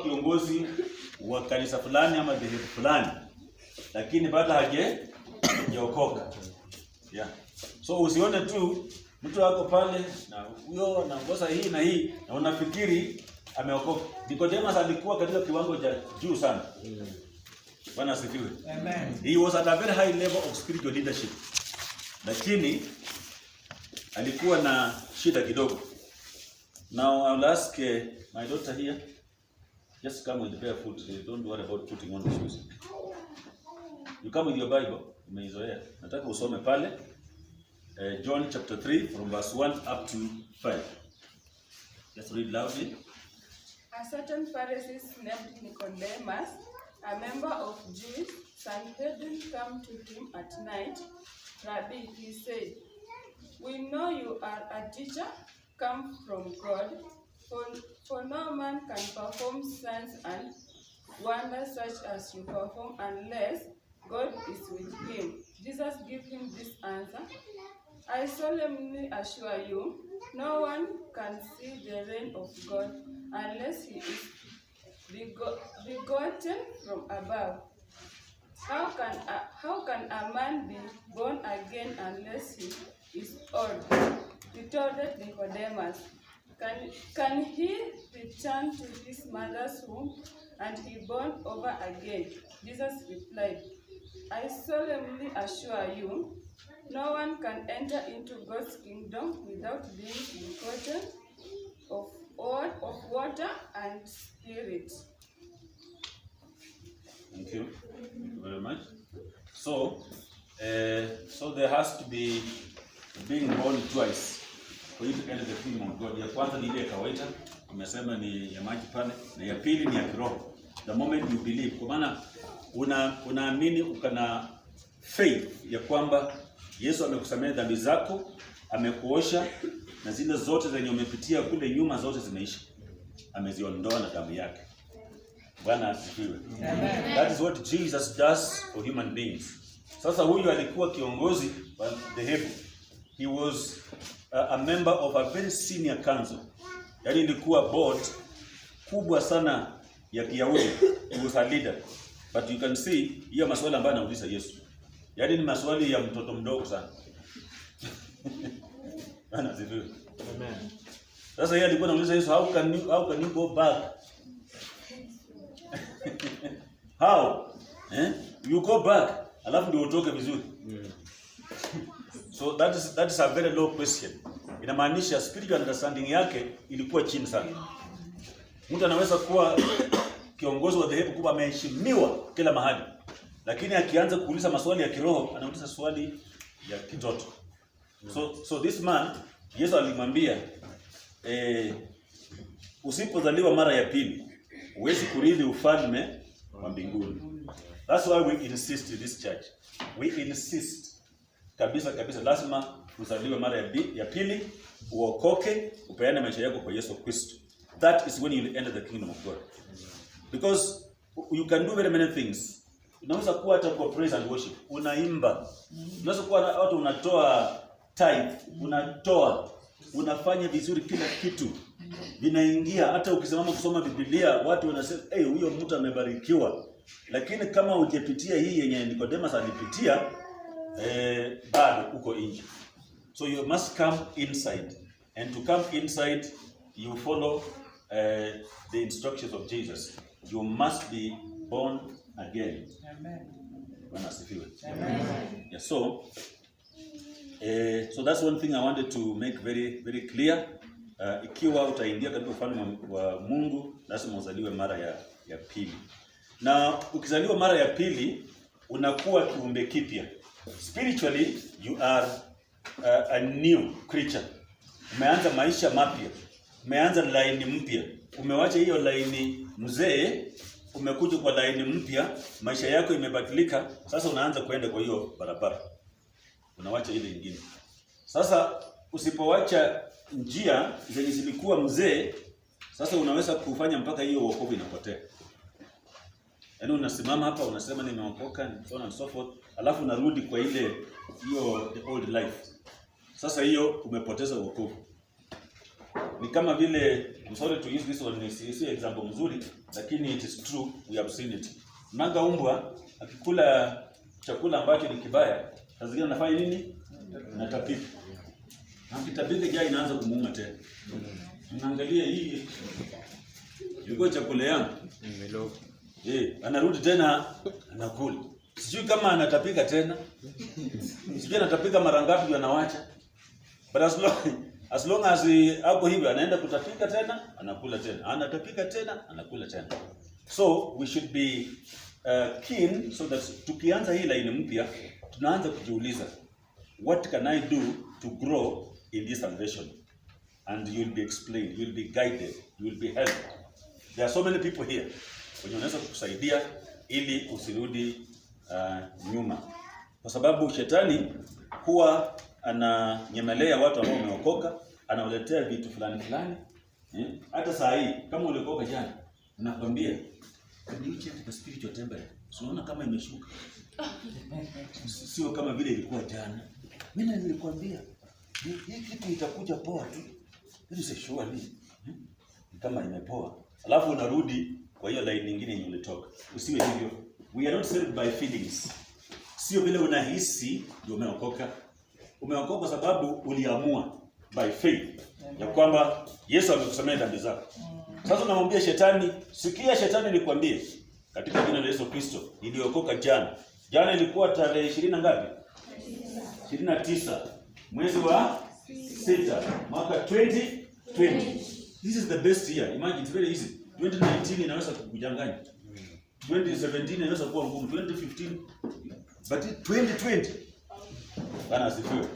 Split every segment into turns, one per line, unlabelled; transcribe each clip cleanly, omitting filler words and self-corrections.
kiongozi wa kanisa fulani ama dhehebu fulani, lakini bado hajaokoka. Yeah. So usione tu mtu wako pale na huyo anaongoza hii na hii na unafikiri ameokoka. Nicodemus alikuwa katika kiwango cha juu sana. Bwana asifiwe. Amen. He was at a very high level of spiritual leadership. Lakini alikuwa na shida kidogo. Now I'll ask my daughter here, just come with barefoot. Don't worry about putting on the shoes. You come with your Bible. Umeizoea. Nataka usome pale John chapter 3 from verse 1 up to 5. Let's read loudly.
A certain Pharisee named Nicodemus, a member of Jews, Sanhedrin, came to him at night. Rabbi, he said, "We know you are a teacher come from God, for no man can perform signs and wonders such as you perform unless God is with him." Jesus gave him this answer: "I solemnly assure you, no one can see the reign of God unless he is begotten from above. How can a man be born again unless he is old?" Retorted Nicodemus. Can he return to his mother's womb and be born over again?" Jesus replied, "I solemnly assure you, no one can enter into God's kingdom without being begotten of water and spirit."
Thank you. Thank you very much. So there has to be being born twice for you to enter the kingdom of God. Ya kwanza ni ile ya kawaida, umesema ni ya maji pale, na ya pili ni ya kiroho. The moment you believe, kwa maana unaamini ukana faith ya kwamba Yesu amekusamehe dhambi zako, amekuosha na zile zote zenye umepitia kule nyuma zote zimeisha. Ameziondoa na damu yake. Bwana asifiwe. Amen. That is what Jesus does for human beings. Sasa huyu alikuwa kiongozi wa dhehebu. He was a member of a very senior council. Yaani ilikuwa board kubwa sana ya Kiyahudi. He was a leader. But you can see hiyo maswali ambayo anauliza Yesu. Yaani ni maswali ya mtoto mdogo sana. Bwana asifiwe. Amen. Sasa yeye alikuwa anauliza Yesu, how can you go back? How? You go back, alafu ndio utoke vizuri. So that is a very low question. Inamaanisha spiritual understanding yake ilikuwa chini sana. Mtu anaweza kuwa kiongozi wa dhehebu kubwa, ameheshimiwa kila mahali, lakini akianza kuuliza maswali ya kiroho anauliza swali ya kitoto. So this man, Yesu alimwambia usipozaliwa mara ya pili huwezi kurithi ufalme wa mbinguni. That's why we insist in this church. We insist kabisa lazima uzaliwe mara ya pili, uokoke, upeane maisha yako kwa Yesu Kristo. That is when you enter the kingdom of God. Because you can do very many things. Unaweza kuwa hata kwa praise and worship, unaimba. Unaweza kuwa hata unatoa tithe, unafanya vizuri, kila kitu vinaingia. Hata ukisimama kusoma Biblia watu wanasema huyo mtu amebarikiwa. Lakini kama hujapitia hii yenye Nicodemus alipitia, bado uko nje. So you must come inside, and to come inside you follow the instructions of Jesus. You must be born again. Amen. Bwana asifiwe. Amen. Yeah, so that's one thing I wanted to make very clear. Ikiwa utaingia katika ufalme wa Mungu, lazima uzaliwe mara ya pili. Na ukizaliwa mara ya pili unakuwa kiumbe kipya. Spiritually you are a new creature. Umeanza maisha mapya. Umeanza laini mpya. Umewacha hiyo laini mzee, umekuja kwa laini mpya, maisha yako imebadilika, sasa unaanza kwenda kwa hiyo barabara. Unawacha ile nyingine. Sasa usipowacha njia zenye zilikuwa mzee, sasa unaweza kufanya mpaka hiyo wokovu inapotea. Yaani unasimama hapa unasema nimeokoka and so on and so forth, alafu unarudi kwa ile hiyo the old life. Sasa hiyo umepoteza wokovu. ni kama vile, I'm sorry to use this one, si example mzuri, lakini it is true, we have seen it. Naga umbwa akikula chakula ambacho ni kibaya, saa zingine anafanya nini? Anatapika. Na kitapika jaa inaanza kumuuma tena. Tunaangalia hii ilikuwa chakula yangu. Anarudi tena anakula. Sijui kama anatapika tena. Sijui anatapika mara ngapi ndio anawacha. But as long as hapo hivyo anaenda kutapika tena, anakula tena. Anatapika tena, anakula tena. So we should be keen so that tukianza hii line mpya tunaanza kujiuliza, what can I do to grow in this salvation? And you will be explained, you will be guided, you will be helped. There are so many people here wenye wanaweza kukusaidia ili usirudi nyuma. Kwa sababu shetani huwa ananyemelea watu ambao wameokoka, anawaletea vitu fulani fulani. Hata saa hii kama uliokoka jana, nakwambia kaniuche katika spiritual temple. Unaona kama imeshuka. Sio kama vile ilikuwa jana. Mimi nilikwambia hii kitu itakuja poa tu. Hiyo si sure ni kama imepoa. Alafu unarudi kwa hiyo line nyingine yenye ulitoka. Usiwe hivyo. We are not saved by feelings. Sio vile unahisi ndio umeokoka. Umeokoka sababu uliamua by faith ya kwamba Yesu amekusamehe dhambi zako. Sasa unamwambia shetani, sikia shetani nikwambie, katika jina la Yesu Kristo, niliokoka jana. Jana ilikuwa tarehe 20 na ngapi? 29 mwezi wa 6 mwaka 2020. This is the best year. Imagine, it's very easy. 2019 inaweza kukujanganya. 2017 inaweza kuwa ngumu. 2015 but 2020 Bwana asifiwe.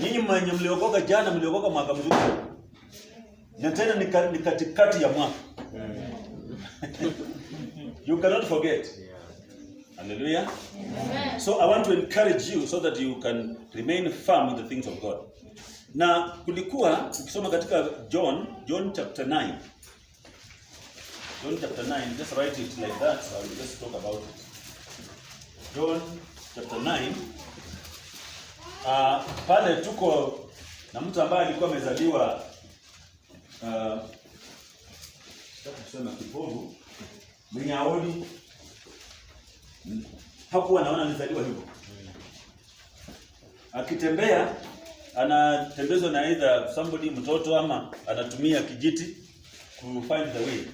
Nyinyi mwenye mliokoka jana, mliokoka mwaka mzuri. Na tena ni katikati ya mwaka. You cannot forget. Hallelujah. Amen. So I want to encourage you so that you can remain firm in the things of God. Na kulikuwa ukisoma katika John chapter 9. John chapter 9, just write it like that, so I will just talk about it. John chapter 9. Pale tuko na mtu ambaye alikuwa amezaliwa tuseme kipofu, mwenye haoni. Hakuwa anaona, alizaliwa hivyo. Akitembea anatembezwa na either somebody, mtoto, ama anatumia kijiti to find the way.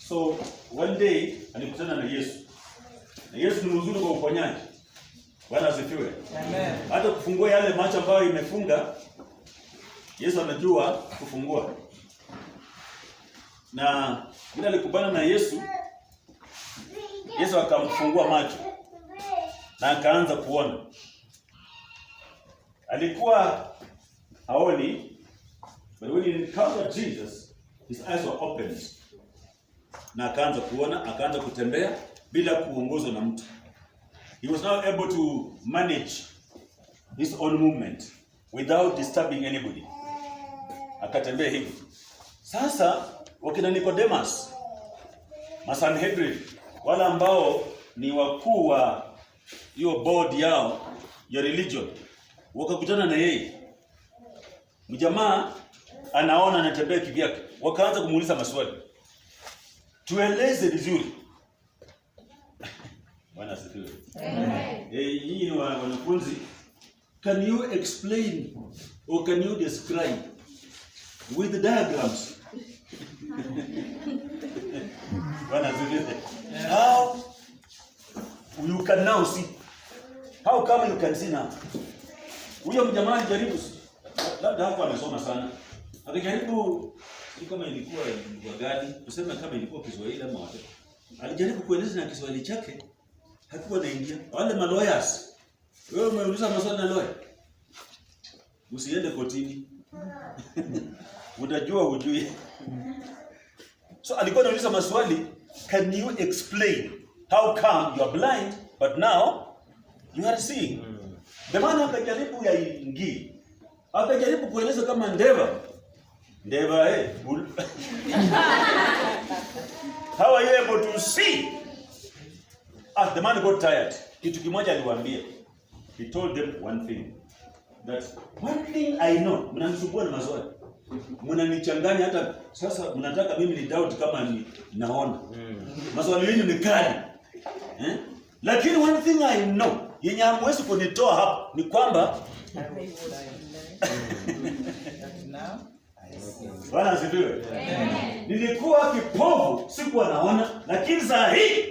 So one day alikutana na Yesu. Na Yesu ni mzuri kwa uponyaji. Bwana asifiwe. Amen. Hata kufungua yale macho ambayo imefunga, Yesu anajua kufungua. Na bila alikubana na Yesu, Yesu akamfungua macho na akaanza kuona. Alikuwa haoni, but when he encountered Jesus, his eyes were opened. Na akaanza kuona, akaanza kutembea bila kuongozwa na mtu. He was now able to manage his own movement without disturbing anybody. Akatembea hivi. Sasa wakina Nicodemus, Sanhedrin, wala ambao ni wakuu wa hiyo board yao ya religion, wakakutana na yeye. Mjamaa anaona anatembea kivyake. Wakaanza kumuuliza maswali. Tueleze vizuri. Bwana asifiwe. Amen. Hii ni wanafunzi. Can you explain or can you describe with the diagrams? Bwana asifiwe. How you can now see? How come you can see now? Huyo mjamaa alijaribu, labda hapo amesoma sana. Akijaribu, kama ilikuwa lugha gani, tuseme kama ilikuwa Kiswahili ama wapi. Alijaribu kueleza na Kiswahili chake, hakuwa naingia. Wale lawyers, wewe umeuliza maswali na lawyer, usiende kotini. Utajua hujui. So alikuwa anauliza maswali, can you explain how come you are blind but now you are seeing? The man akajaribu yaingie. Akajaribu kueleza kama ndeva. How are you able to see? The man got tired. Kitu kimoja aliwaambia. He told them one thing. That one thing I know. Mnanisumbua na maswali. Mnanichanganya hata sasa mnataka mimi ni doubt kama naona. Maswali yenu ni kali. Lakini one thing I know, yenye hamwezi kunitoa hapa ni kwamba Bwana asifiwe. Nilikuwa kipofu, sikuwa naona, lakini saa hii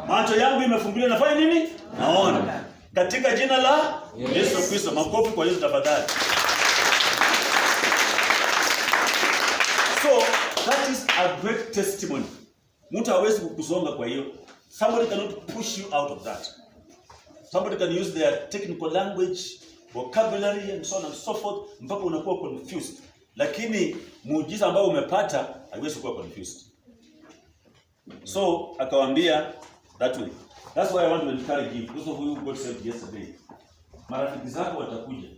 macho yangu imefunguliwa, nafanya nini? Naona. Katika jina la Yesu Kristo. Makofi kwa Yesu tafadhali. So that is a great testimony. Mtu hawezi kukusonga kwa hiyo. Somebody cannot push you out of that. Somebody can use their technical language, vocabulary and so on and so forth mpaka unakuwa confused. Lakini muujiza ambao umepata haiwezi kuwa confused. So akawaambia that way. That's why I want to encourage you. Those of you who got saved yesterday. Marafiki zako watakuja.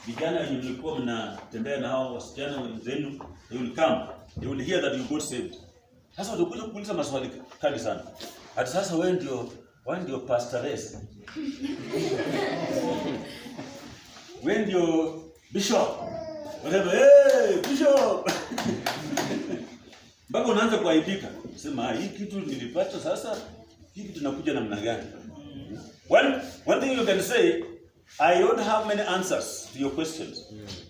Vijana wenye mlikuwa mnatembea na hao wasichana wenzenu, they will come. They will hear that you got saved. Sasa watakuja kuuliza maswali kali sana. Hata sasa wewe ndio pastoress. Wewe ndio bishop. Whatever, hey, bishop. Mpaka unaanza kuaibika. Sema hii kitu nilipata sasa, hii kitu tunakuja namna gani? One thing you can say, I don't have many answers to your questions.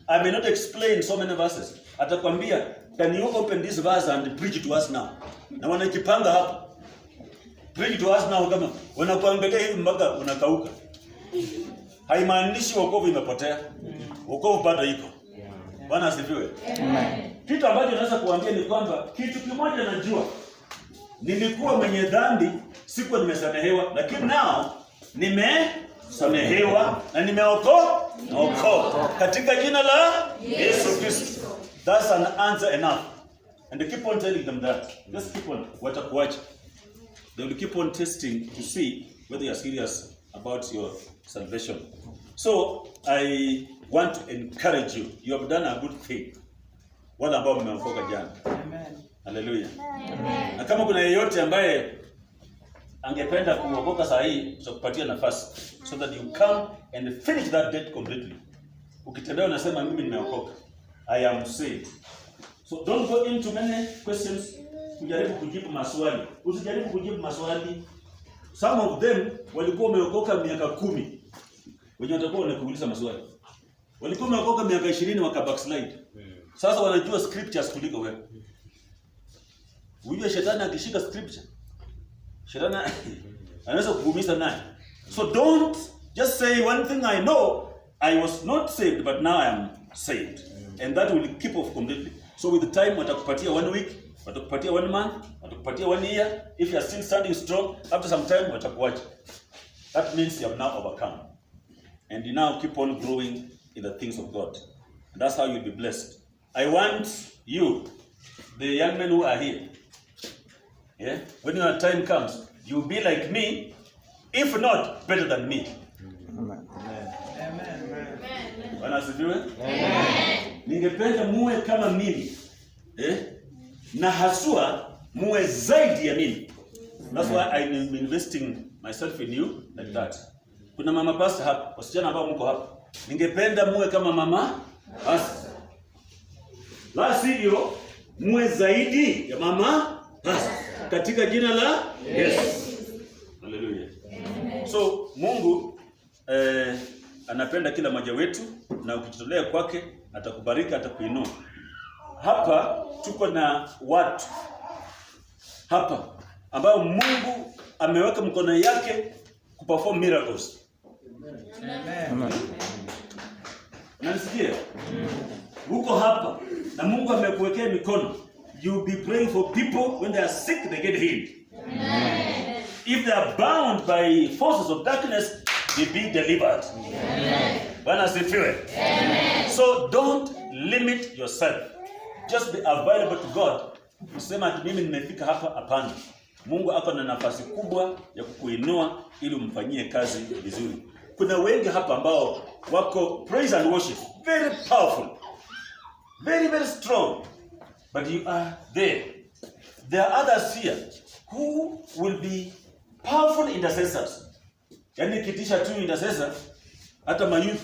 I may not explain so many verses. Atakwambia, can you open this verse and preach to us now? Na wanakipanga hapa. Preach to us now kama wanakuangalia hivi mpaka unakauka. Haimaanishi wokovu imepotea. Wokovu bado iko. Bwana asifiwe. Amen. Kitu ambacho naweza kuambia ni kwamba kitu kimoja najua. Nilikuwa mwenye dhambi, sikuwa nimesamehewa, lakini now nimesamehewa na nimeokoka katika jina la Yesu Kristo. That's an answer enough. And they keep on telling them that. Just keep on watakuacha. They will keep on testing to see whether you are serious about your salvation. So I want to encourage you. You have done a good thing. Wala ambao mmeokoka jana. Amen. Hallelujah. Amen. Na kama kuna yeyote ambaye angependa kuokoka saa hii, tutakupatia nafasi so that you come and finish that debt completely. Ukitembea unasema mimi nimeokoka. I am saved. So don't go into many questions kujaribu kujibu maswali. Usijaribu kujibu maswali. Some of them walikuwa wameokoka miaka 10. Wenye watakuwa wanakuuliza maswali. Walikuwa wameokoka miaka 20 waka backslide. Sasa wanajua scriptures kuliko wewe. Unajua shetani akishika scripture, shetani anaweza kukuumiza naye. So don't just say one thing I know, I was not saved but now I am saved. And that will keep off completely. So with the time watakupatia 1 week, watakupatia 1 month, watakupatia 1 year. If you are still standing strong, after some time watakuacha. That means you have now overcome. And you now keep on growing in the things of God. And that's how you'll be blessed. I want you, the young men who are here, yeah, when your time comes, you'll be like me, if not better than me. Amen. Amen. Bwana asifiwe. Amen. Ningependa muwe kama mimi, na haswa muwe zaidi ya mimi. That's why I'm investing myself in you like that. Kuna mama pastor hapa, wasichana ambao mko hapa. Ningependa muwe kama mama pastor. La sivyo muwe zaidi ya mama pastor. Katika jina la Yesu. Hallelujah. So Mungu anapenda kila mmoja wetu na ukijitolea kwake atakubariki, atakuinua. Hapa tuko na watu hapa ambao Mungu ameweka mkono yake kuperform miracles. Amen. Unasikia? Uko hapa na Mungu amekuwekea mikono. You be praying for people when they are sick, they get healed. Amen. If they are bound by forces of darkness, they be delivered. Amen. Bwana asifiwe. Amen. So don't limit yourself. Just be available to God. Usema ati mimi nimefika hapa, hapana. Mungu ako na nafasi kubwa ya kukuinua ili umfanyie kazi vizuri. Kuna wengi hapa ambao wako praise and worship, very powerful. Very, very strong. But you are there. There are others here who will be powerful intercessors. Yani kitisha tu intercessor, hata mayouth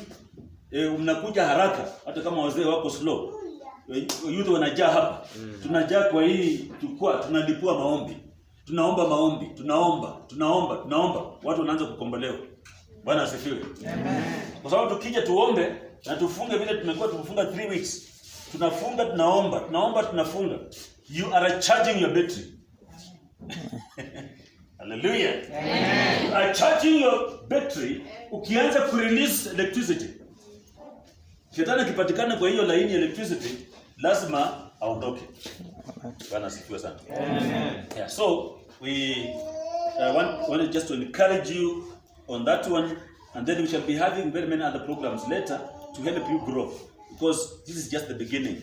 mnakuja haraka, hata kama wazee wako slow. youth wanajaa hapa. Tunajaa kwa hii jukwaa, tunalipua maombi. Tunaomba maombi, tunaomba. Watu wanaanza kukombolewa. Bwana asifiwe. Amen. Kwa sababu tukija tuombe na tufunge vile tumekuwa tumefunga 3 weeks. Tunafunga, tunafunga. You are charging your battery. Hallelujah. Amen. You are charging your battery ukianza ku release electricity. Shetani akipatikana kwa hiyo laini electricity lazima aondoke. Bwana asifiwe sana. Amen. Yeah, so we want just to encourage you on that one, and then we shall be having very many other programs later to help you grow, because this is just the beginning.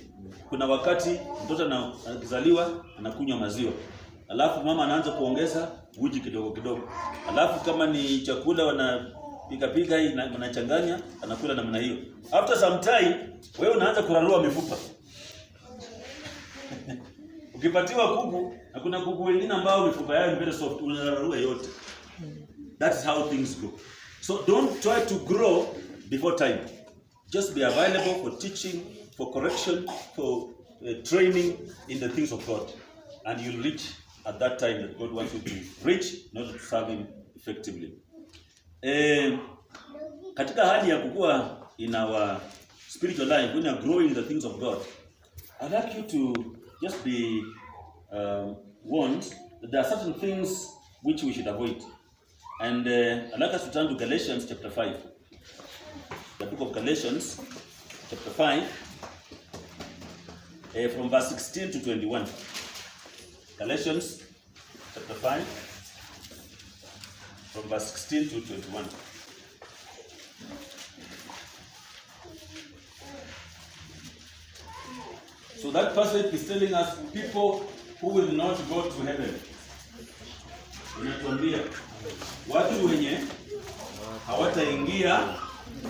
Kuna wakati mtoto anazaliwa anakunywa maziwa, alafu mama anaanza kuongeza uji kidogo, alafu kama ni chakula wanapika hii na wanachanganya, anakula namna hiyo. After some time wewe unaanza kurarua mifupa. Ukipatiwa kuku, na kuna kuku wengine ambao mifupa yao ni very soft, unararua yote. That is how things go. So don't try to grow before time. Just be available for teaching, for correction, for training in the things of God. And you'll reach at that time that God wants you to reach, in order to serve Him effectively. Katika hali ya kukua in our spiritual life, when you are growing in the things of God, I'd like you to just be warned that there are certain things which we should avoid. And I'd like us to turn to Galatians chapter 5. The book of Galatians chapter 5, from verse 16 to 21. Galatians chapter 5, from verse 16 to 21. So that passage is telling us people who will not go to heaven. Inatuambia watu wenye hawataingia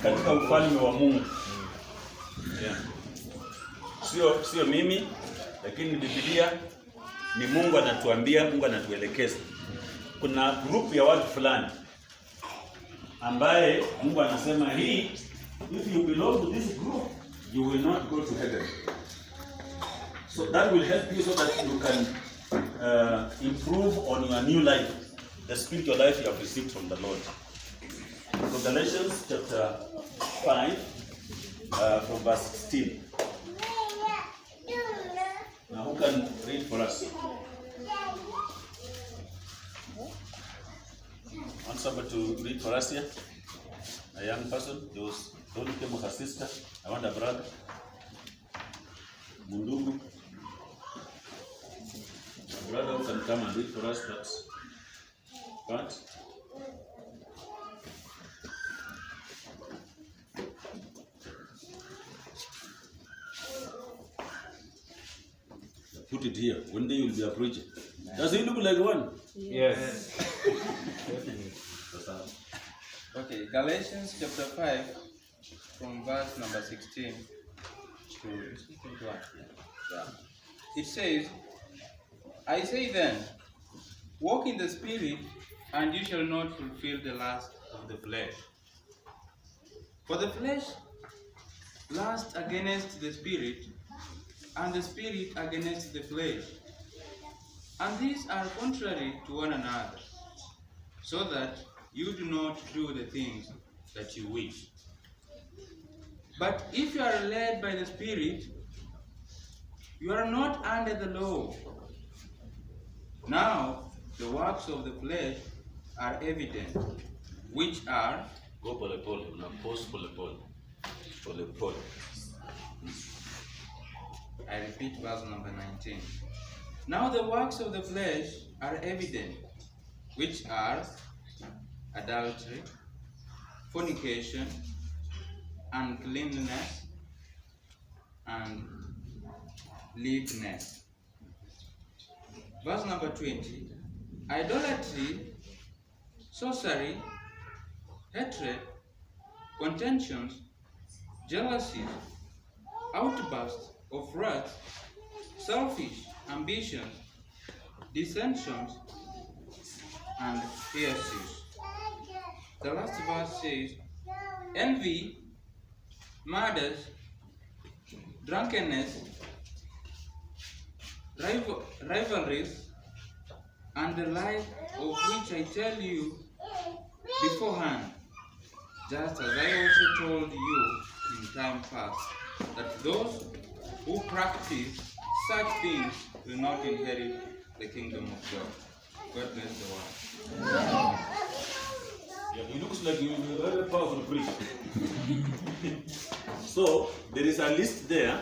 katika ufalme wa Mungu. Yeah. Sio mimi, lakini Biblia ni Mungu anatuambia, Mungu anatuelekeza. Kuna group ya watu fulani ambaye Mungu anasema hii, if you belong to this group, you will not go to heaven. So that will help you so that you can improve on your new life, the spiritual life you have received from the Lord. So Galatians chapter 5, from verse 16. Now who can read for us? Want somebody to read for us here? A young person? Those don't came with a sister. I want a brother. Mundugu. A brother who can come and read for us that part. Put it here. One day you'll be a preacher. Does he look like one?
Yes.
Okay, Galatians chapter 5, from verse number 16 to 21. Yeah. It says, I say then, walk in the Spirit, and you shall not fulfill the lust of the flesh. For the flesh lusts against the Spirit, and the Spirit against the flesh. And these are contrary to one another, so that you do not do the things that you wish. But if you are led by the Spirit, you are not under the law. Now the works of the flesh are evident, which are...
Go pole, una post pole.
I repeat verse number 19. Now the works of the flesh are evident, which are adultery, fornication, uncleanness, and lewdness. Verse number 20. Idolatry, sorcery, hatred, contentions, jealousies, outbursts of wrath, selfish ambitions, dissensions, and heresies. The last verse says, envy, murders, drunkenness, rivalries, and the like, of which I tell you beforehand, just as I also told you in time past, that those who practice such things will not inherit the kingdom of God. God bless the word.
Yeah, it looks like you're very powerful preacher. So there is a list there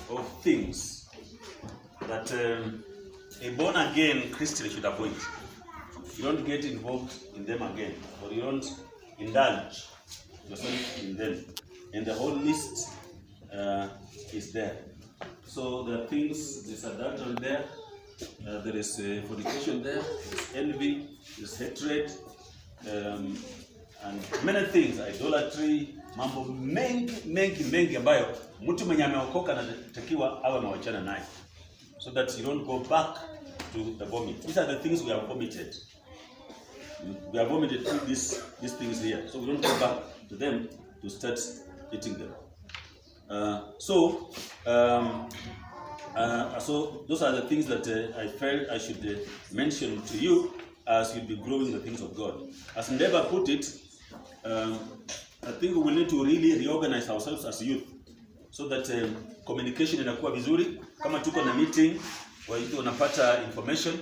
of things that a born-again Christian should avoid. You don't get involved in them again, or you don't indulge yourself in them. And the whole list is there. So there are things, there's adultery there, there is fornication there, there's envy, there's hatred, and many things, idolatry, mambo mengi ambayo mtu mwenye ameokoka anatakiwa awe mawachana naye, so that you don't go back to the vomit. These are the things we have vomited. We have vomited through these things here, so we don't go back to them to start eating them. So those are the things that I felt I should mention to you as you'll be growing the things of God. As Ndeva put it, I think we will need to really reorganize ourselves as youth, so that communication inakuwa vizuri. Kama tuko na meeting, unapata information,